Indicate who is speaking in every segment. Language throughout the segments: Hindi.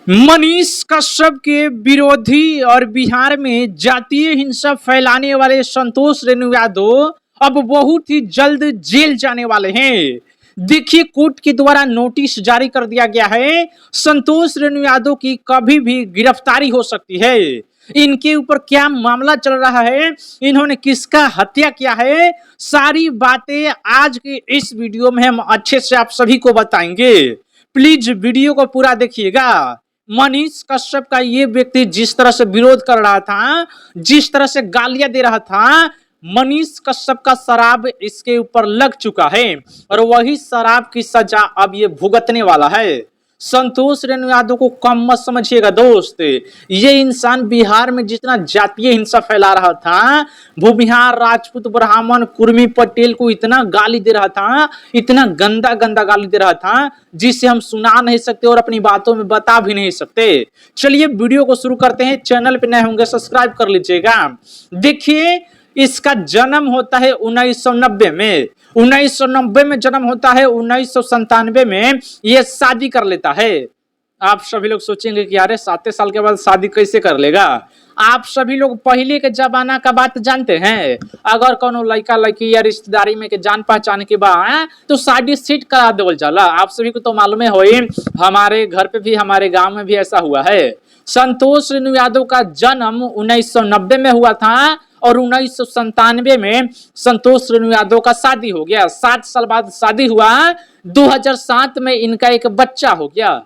Speaker 1: मनीष कश्यप के विरोधी और बिहार में जातीय हिंसा फैलाने वाले संतोष रेणु यादव अब बहुत ही जल्द जेल जाने वाले हैं। देखिए, कोर्ट के द्वारा नोटिस जारी कर दिया गया है। संतोष रेणु यादव की कभी भी गिरफ्तारी हो सकती है। इनके ऊपर क्या मामला चल रहा है, इन्होंने किसका हत्या किया है, सारी बातें आज के इस वीडियो में हम अच्छे से आप सभी को बताएंगे। प्लीज वीडियो को पूरा देखिएगा। मनीष कश्यप का ये व्यक्ति जिस तरह से विरोध कर रहा था, जिस तरह से गालियां दे रहा था, मनीष कश्यप का शराब इसके ऊपर लग चुका है और वही शराब की सजा अब ये भुगतने वाला है। संतोष रेणु यादव को कम मत समझिएगा दोस्त। ये इंसान बिहार में जितना जातीय हिंसा फैला रहा था, भूमिहार, राजपूत, ब्राह्मण, कुर्मी, पटेल को इतना गाली दे रहा था, इतना गंदा गंदा गाली दे रहा था, जिसे हम सुना नहीं सकते और अपनी बातों में बता भी नहीं सकते। चलिए वीडियो को शुरू करते हैं। चैनल पे नए होंगे सब्सक्राइब कर लीजिएगा। देखिए, इसका जन्म होता है 1990 में। 1990 में जन्म होता है। 1997 में ये शादी कर लेता है। आप सभी लोग सोचेंगे कि यार 7 साल के बाद शादी कैसे कर लेगा। आप सभी लोग पहले के जमाना का बात जानते हैं। अगर कोनो लड़का लड़की या रिश्तेदारी में के जान पहचान के बाद तो शादी सेट करा देवल जाला। आप सभी को तो मालूम है, हमारे घर पे भी, हमारे गांव में भी ऐसा हुआ है। संतोष रेणु यादव का जन्म 1990 में हुआ था और 1997 में संतोष रेणु यादव का शादी हो गया। 7 साल बाद शादी हुआ। 2007 में इनका एक बच्चा हो गया।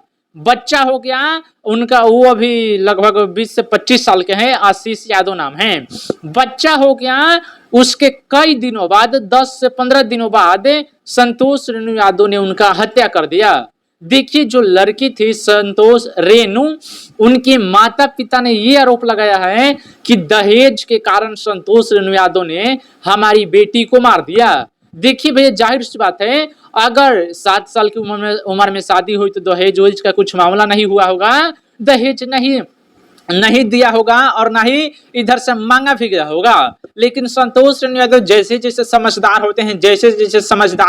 Speaker 1: उनका, वो अभी लगभग 20 से 25 साल के हैं। आशीष यादव नाम है। बच्चा हो गया। उसके कई दिनों बाद, 10 से 15 दिनों बाद, संतोष रेणु यादव ने उनका हत्या कर दिया। देखिए, जो लड़की थी संतोष रेणु, उनके माता पिता ने ये आरोप लगाया है कि दहेज के कारण संतोष रेणु यादव ने हमारी बेटी को मार दिया। देखिए भैया, जाहिर सी बात है, अगर 7 साल की उम्र में शादी हुई तो दहेज वहेज का कुछ मामला नहीं हुआ होगा। दहेज नहीं दिया होगा और ना ही इधर से मांगा भी गया होगा। लेकिन संतोष रेणु यादव जैसे जैसे समझदार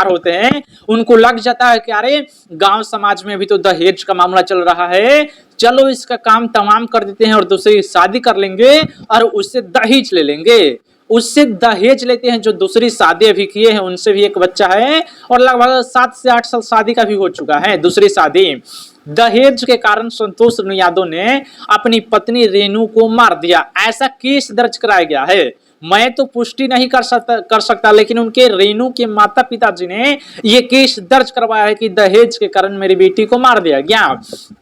Speaker 1: होते हैं, उनको लग जाता है कि अरे गांव समाज में भी तो दहेज का मामला चल रहा है, चलो इसका काम तमाम कर देते हैं और दूसरी शादी कर लेंगे और उससे दहेज ले लेंगे। उससे दहेज लेते हैं। जो दूसरी शादी अभी किए हैं उनसे भी एक बच्चा है और लगभग 7 से 8 साल शादी का भी हो चुका है दूसरी शादी। दहेज के कारण संतोष रेणु यादव ने अपनी पत्नी रेणु को मार दिया, ऐसा केस दर्ज कराया गया है। मैं तो पुष्टि नहीं कर सकता, लेकिन उनके रेणु के माता पिताजी ने ये केस दर्ज करवाया है कि दहेज के कारण मेरी बेटी को मार दिया गया।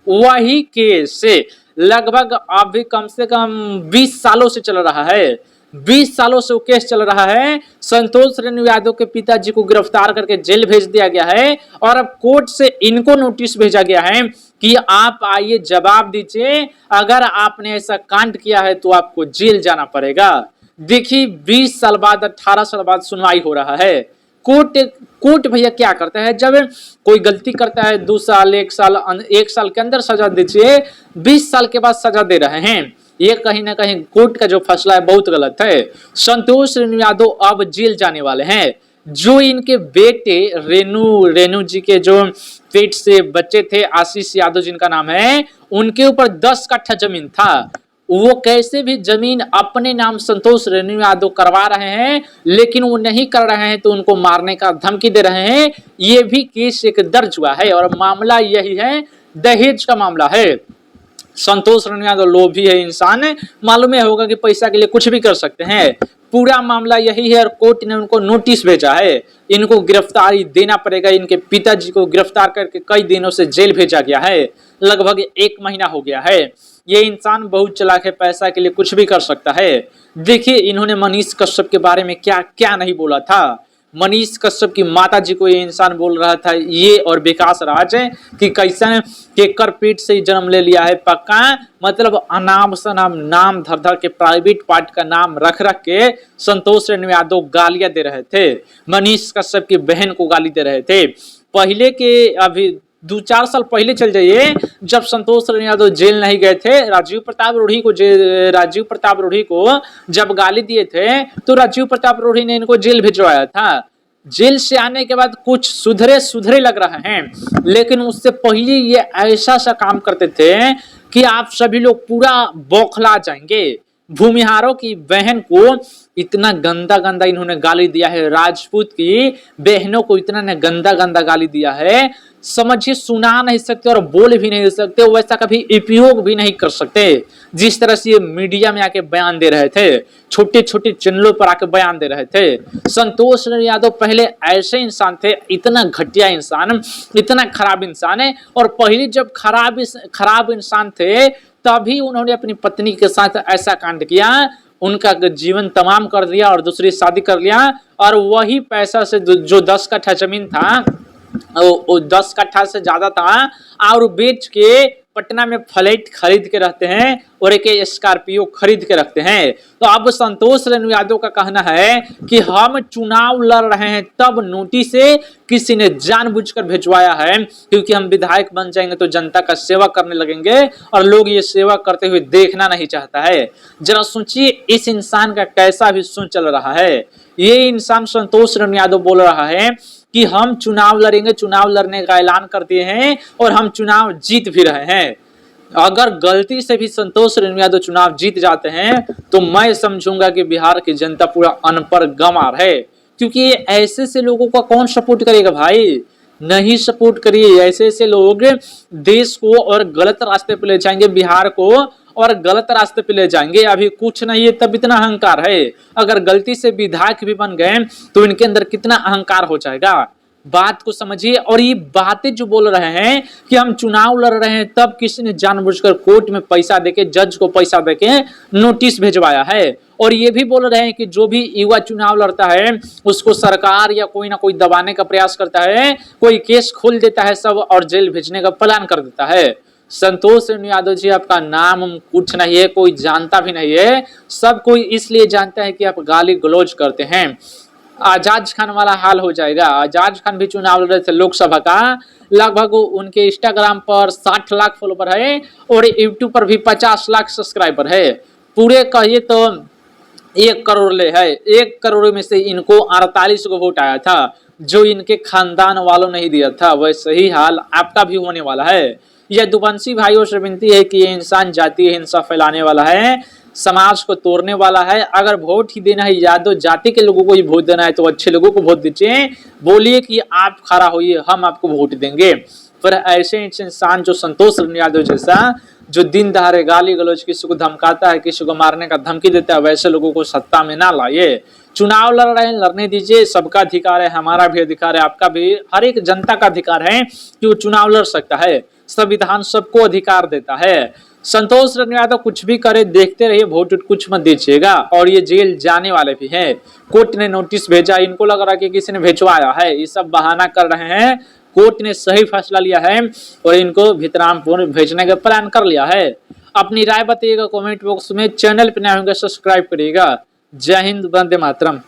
Speaker 1: वही केस से लगभग अभी कम से कम 20 सालों से चल रहा है। 20 सालों से वो केस चल रहा है। संतोष रेणु यादव के पिताजी को गिरफ्तार करके जेल भेज दिया गया है और अब कोर्ट से इनको नोटिस भेजा गया है कि आप आइए, जवाब दीजिए। अगर आपने ऐसा कांड किया है तो आपको जेल जाना पड़ेगा। देखिए, 20 साल बाद, 18 साल बाद सुनवाई हो रहा है। कोर्ट भैया क्या करता है, जब कोई गलती करता है 2 साल, 1 साल के अंदर सजा दीजिए, 20 साल के बाद सजा दे रहे हैं। ये कहीं ना कहीं कोर्ट का जो फैसला है बहुत गलत है। संतोष रेणु यादव अब जेल जाने वाले हैं। जो इनके बेटे रेणु जी के जो पेट से बच्चे थे, आशीष यादव जिनका नाम है, उनके ऊपर 10 कट्ठा जमीन था। वो कैसे भी जमीन अपने नाम संतोष रेणु यादव करवा रहे हैं, लेकिन वो नहीं कर रहे हैं तो उनको मारने का धमकी दे रहे हैं। ये भी केस एक दर्ज हुआ है और मामला यही है, दहेज का मामला है। संतोष रेणु यादव लोभी है इंसान, मालूम होगा कि पैसा के लिए कुछ भी कर सकते हैं। पूरा मामला यही है और कोर्ट ने उनको नोटिस भेजा है। इनको गिरफ्तारी देना पड़ेगा। इनके पिताजी को गिरफ्तार करके कई दिनों से जेल भेजा गया है। लगभग 1 महीना हो गया है। ये इंसान बहुत चालाक है, पैसा के लिए कुछ भी कर सकता है। देखिए, इन्होंने मनीष कश्यप के बारे में क्या क्या नहीं बोला था। मनीष कश्यप की माताजी को ये इंसान बोल रहा था, ये और विकास राज है कि कैसे केकर पेट से ही जन्म ले लिया है पक्का, मतलब अनाम सनाम नाम धर धर के प्राइवेट पार्ट का नाम रख के संतोष रेणु यादव गालियां दे रहे थे। मनीष कश्यप की बहन को गाली दे रहे थे। पहले के, अभी 2-4 साल पहले चल जाइए, जब संतोष रेणु यादव जेल नहीं गए थे, राजीव प्रताप रूढ़ी को जब गाली दिए थे तो राजीव प्रताप रूढ़ी ने इनको जेल भिजवाया था। जेल से आने के बाद कुछ सुधरे सुधरे लग रहे हैं, लेकिन उससे पहले ये ऐसा सा काम करते थे कि आप सभी लोग पूरा बौखला जाएंगे। भूमिहारों की बहन को इतना गंदा गंदा इन्होंने गाली दिया है, राजपूत की बहनों को इतना ने गंदा गंदा गाली दिया है, समझिए सुना नहीं सकते और बोल भी नहीं सकते, वैसा कभी उपयोग भी नहीं कर सकते जिस तरह से ये मीडिया में आके बयान दे रहे थे, छोटे छोटे चैनलों पर आके बयान दे रहे थे। संतोष यादव पहले ऐसे इंसान थे, इतना घटिया इंसान, इतना खराब इंसान है, और पहले जब खराब इंसान थे तभी उन्होंने अपनी पत्नी के साथ ऐसा कांड किया, उनका जीवन तमाम कर दिया और दूसरी शादी कर लिया, और वही पैसा से जो 10 कट्ठा जमीन था, वो 10 कट्ठा से ज्यादा था, और बेच के पटना में फ्लैट खरीद के रहते हैं और एक स्कॉर्पियो खरीद के रखते हैं। तो अब संतोष रेणु यादव का कहना है कि हम चुनाव लड़ रहे हैं तब नोटिस से किसी ने जानबूझकर भिजवाया है, क्योंकि हम विधायक बन जाएंगे तो जनता का सेवा करने लगेंगे और लोग ये सेवा करते हुए देखना नहीं चाहता है। जरा सोचिए इस इंसान का कैसा भी सोच चल रहा है। ये इंसान संतोष रेणु यादव बोल रहा है कि हम चुनाव लड़ेंगे, चुनाव लड़ने का ऐलान कर दिए हैं और हम चुनाव जीत भी रहे हैं। अगर गलती से भी संतोष रेणु यादव चुनाव जीत जाते हैं तो मैं समझूंगा कि बिहार की जनता पूरा अनपढ़ गंवार है, क्योंकि ऐसे से लोगों का कौन सपोर्ट करेगा भाई, नहीं सपोर्ट करिए। ऐसे ऐसे लोग देश को और गलत रास्ते पे ले जाएंगे, बिहार को और गलत रास्ते पे ले जाएंगे। अभी कुछ नहीं है तब इतना अहंकार है, अगर गलती से विधायक भी बन गए तो इनके अंदर कितना अहंकार हो जाएगा। बात को समझिए। और ये बातें जो बोल रहे हैं कि हम चुनाव लड़ रहे हैं तब किसी ने जानबूझकर कोर्ट में पैसा देके, जज को पैसा देके नोटिस भेजवाया है। और ये भी बोल रहे हैं कि जो भी युवा चुनाव लड़ता है उसको सरकार या कोई ना कोई दबाने का प्रयास करता है, कोई केस खोल देता है सब और जेल भेजने का प्लान कर देता है। संतोष रेणु यादव जी, आपका नाम कुछ नहीं है, कोई जानता भी नहीं है, सब कोई इसलिए जानता है कि आप गाली गलौज करते हैं। आजाद खान वाला हाल हो जाएगा। आजाद खान भी चुनाव लड़ रहे थे लोकसभा का, लगभग उनके इंस्टाग्राम पर 60 लाख फॉलोवर है और यूट्यूब पर भी 50 लाख सब्सक्राइबर है। पूरे कहिए तो 1 करोड़ ले है, 1 करोड़ में से इनको 48 को वोट आया था, जो इनके खानदान वालों ने ही दिया था। वैसे ही हाल आपका भी होने वाला है। यह दुवंशी भाइयों से विनती है कि ये इंसान जातीय हिंसा फैलाने वाला है, समाज को तोड़ने वाला है। अगर वोट ही देना है यादव जाति के लोगों को ही वोट देना है तो अच्छे लोगों को वोट दीजिए, बोलिए कि आप खड़ा होइए, हम आपको वोट देंगे। पर ऐसे इंसान जो संतोष यादव जैसा, जो दिन दहाड़े गाली गलौज, किसी को धमकाता है, किसी को मारने का धमकी देता है, वैसे लोगों को सत्ता में ना लाइए। चुनाव लड़ रहे हैं, लड़ने दीजिए, सबका अधिकार है, हमारा भी अधिकार है, आपका भी, हर एक जनता का अधिकार है कि वो चुनाव लड़ सकता है। संविधान सबको अधिकार देता है। संतोष रेणु यादव कुछ भी करे, देखते रहिए, वोट कुछ मत दीजिएगा। और ये जेल जाने वाले भी हैं, कोर्ट ने नोटिस भेजा, इनको लग रहा है कि किसी ने भिजवाया है, ये सब बहाना कर रहे हैं। कोर्ट ने सही फैसला लिया है और इनको भितरामपुर भेजने का प्लान कर लिया है। अपनी राय बताइएगा कमेंट बॉक्स में, चैनल पर नए होंगे सब्सक्राइब करिएगा। जय हिंद, वंदे मातरम।